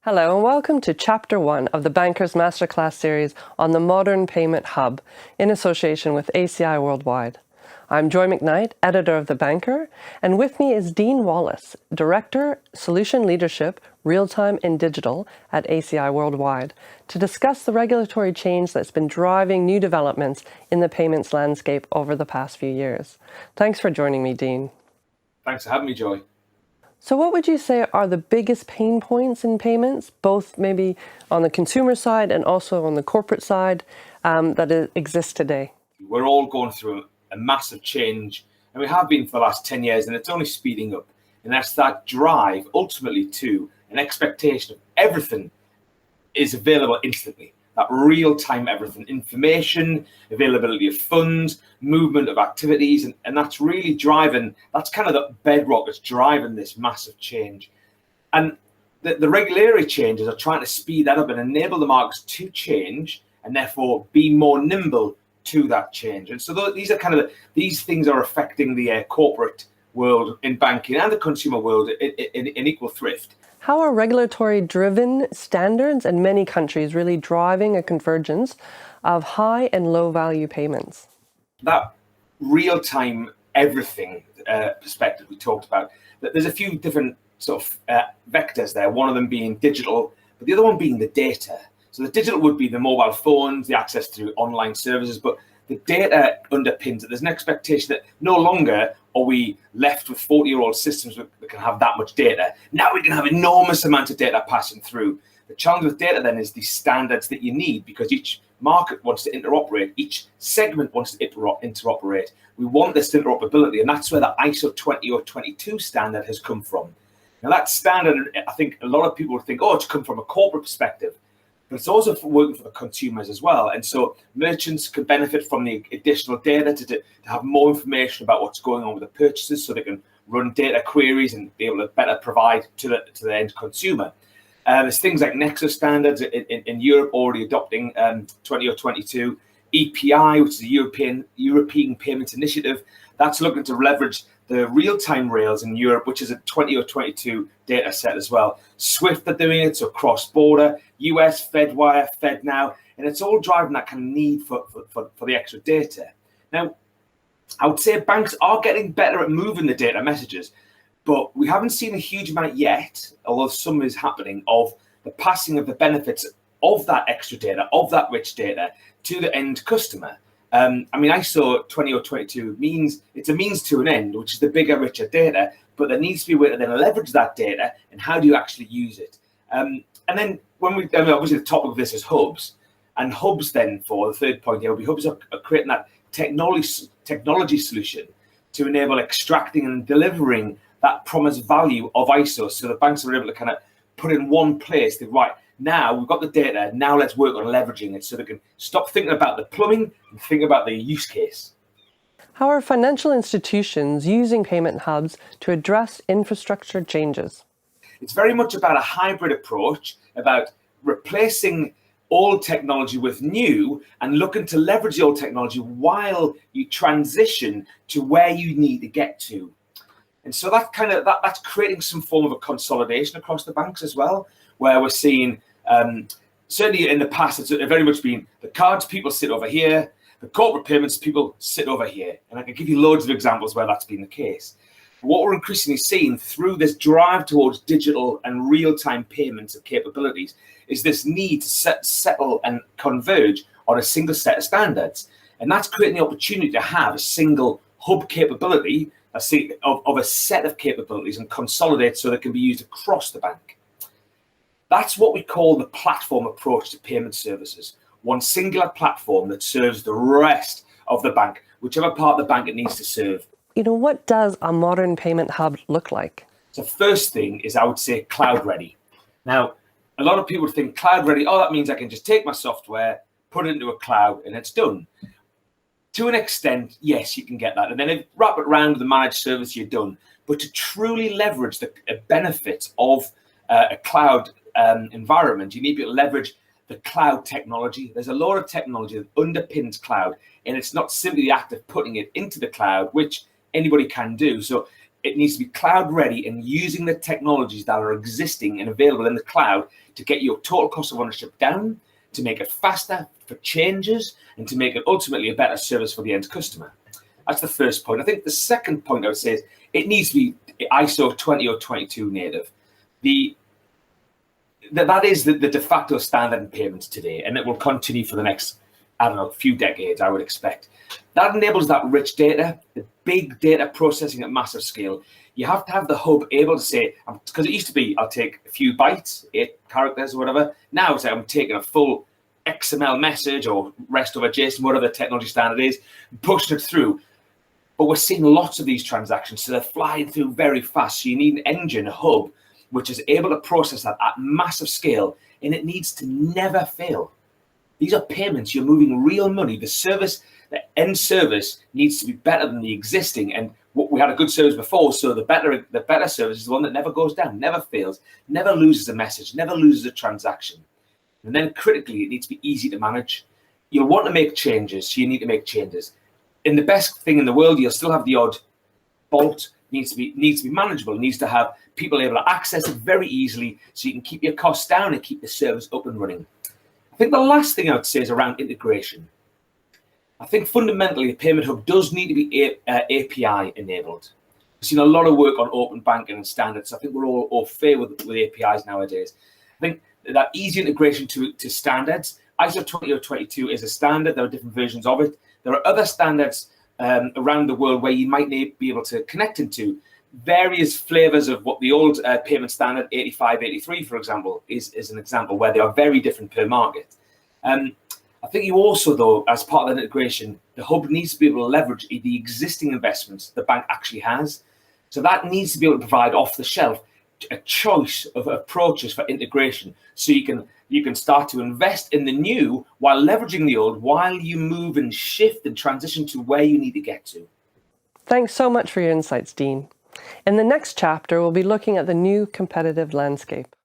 Hello and welcome to Chapter 1 of the Bankers Masterclass series on the Modern Payment Hub in association with ACI Worldwide. I'm Joy McKnight, editor of The Banker, and with me is Dean Wallace, Director, Solution Leadership, Real-Time and Digital at ACI Worldwide, to discuss the regulatory change that's been driving new developments in the payments landscape over the past few years. Thanks for joining me, Dean. Thanks for having me, Joy. So what would you say are the biggest pain points in payments, both maybe on the consumer side and also on the corporate side that exists today? We're all going through a massive change, and we have been for the last 10 years, and it's only speeding up. And that's that drive ultimately to an expectation of everything is available instantly. That real-time everything, information, availability of funds, movement of activities, and that's really driving, that's kind of the bedrock that's driving this massive change. And the regulatory changes are trying to speed that up and enable the markets to change and therefore be more nimble to that change. And so these are kind of these things are affecting the corporate world in banking and the consumer world in equal thrift. How are regulatory-driven standards in many countries really driving a convergence of high and low-value payments? That real-time everything perspective we talked about, there's a few different sort of vectors there, one of them being digital, but the other one being the data. So the digital would be the mobile phones, the access through online services, but the data underpins it. There's an expectation that no longer are we left with 40-year-old systems that can have that much data. Now we can have enormous amounts of data passing through. The challenge with data then is the standards that you need, because each market wants to interoperate, each segment wants to interoperate. We want this interoperability, and that's where the ISO 20022 standard has come from. Now that standard, I think a lot of people think, oh, it's come from a corporate perspective, but it's also working for the consumers as well. And so merchants can benefit from the additional data to have more information about what's going on with the purchases, so they can run data queries and be able to better provide to the end consumer. There's things like Nexus standards in Europe already adopting 2022, EPI, which is the European Payments Initiative, that's looking to leverage the real-time rails in Europe, which is a 2022 data set as well. SWIFT are doing it, so cross-border, US, FedWire, FedNow, and it's all driving that kind of need for the extra data. Now, I would say banks are getting better at moving the data messages, but we haven't seen a huge amount yet, although some is happening, of the passing of the benefits of that extra data, of that rich data, to the end customer. I mean, ISO 20022 means it's a means to an end, which is the bigger, richer data, but there needs to be a way to then leverage that data, and how do you actually use it? And then obviously the topic of this is hubs, and hubs then, for the third point here, will be hubs are creating that technology solution to enable extracting and delivering that promised value of ISO, so the banks are able to kind of put in one place, right, now we've got the data, now let's work on leveraging it so they can stop thinking about the plumbing and think about the use case. How are financial institutions using payment hubs to address infrastructure changes? It's very much about a hybrid approach, about replacing old technology with new and looking to leverage the old technology while you transition to where you need to get to. And so that's creating some form of a consolidation across the banks as well, where we're seeing, certainly in the past, it's very much been the cards people sit over here, the corporate payments people sit over here. And I can give you loads of examples where that's been the case. What we're increasingly seeing through this drive towards digital and real-time payments and capabilities is this need to settle and converge on a single set of standards. And that's creating the opportunity to have a single hub capability, of a set of capabilities, and consolidate so that can be used across the bank. That's what we call the platform approach to payment services. One singular platform that serves the rest of the bank, whichever part of the bank it needs to serve. What does a modern payment hub look like? So first thing is, I would say, cloud ready. Now, a lot of people think cloud ready, oh, that means I can just take my software, put it into a cloud, and it's done. To an extent, yes, you can get that. And then wrap it around with the managed service, you're done. But to truly leverage the benefits of a cloud environment, you need to leverage the cloud technology. There's a lot of technology that underpins cloud, and it's not simply the act of putting it into the cloud, which anybody can do. So it needs to be cloud ready and using the technologies that are existing and available in the cloud to get your total cost of ownership down, to make it faster for changes, and to make it ultimately a better service for the end customer. That's the first point. I think the second point I would say is it needs to be ISO 20 or 22 native. That is the de facto standard in payments today, and it will continue for the next, I don't know, few decades, I would expect. That enables that rich data, the big data processing at massive scale. You have to have the hub able to say, because it used to be, I'll take a few bytes, 8 characters or whatever. Now it's like I'm taking a full XML message or REST over JSON, whatever the technology standard is, pushing it through. But we're seeing lots of these transactions, so they're flying through very fast. So you need an engine, a hub, which is able to process that at massive scale, and it needs to never fail. These are payments. You're moving real money. The service, the end service, needs to be better than the existing. And we had a good service before, so the better service is the one that never goes down, never fails, never loses a message, never loses a transaction. And then critically, it needs to be easy to manage. You'll want to make changes, so you need to make changes. In the best thing in the world, you'll still have the odd fault. Needs to be manageable. It needs to have people able to access it very easily, so you can keep your costs down and keep the service up and running. I think the last thing I would say is around integration. I think fundamentally, the Payment Hub does need to be API enabled. We've seen a lot of work on open banking and standards. I think we're all au fait with APIs nowadays. I think that easy integration to standards. ISO 20 or 22 is a standard. There are different versions of it. There are other standards around the world where you might be able to connect into various flavors of what the old payment standard 85, 83, for example, is an example where they are very different per market. I think you also, though, as part of that integration, the hub needs to be able to leverage the existing investments the bank actually has. So that needs to be able to provide off the shelf a choice of approaches for integration, so you can start to invest in the new while leveraging the old, while you move and shift and transition to where you need to get to. Thanks so much for your insights, Dean. In the next chapter, we'll be looking at the new competitive landscape.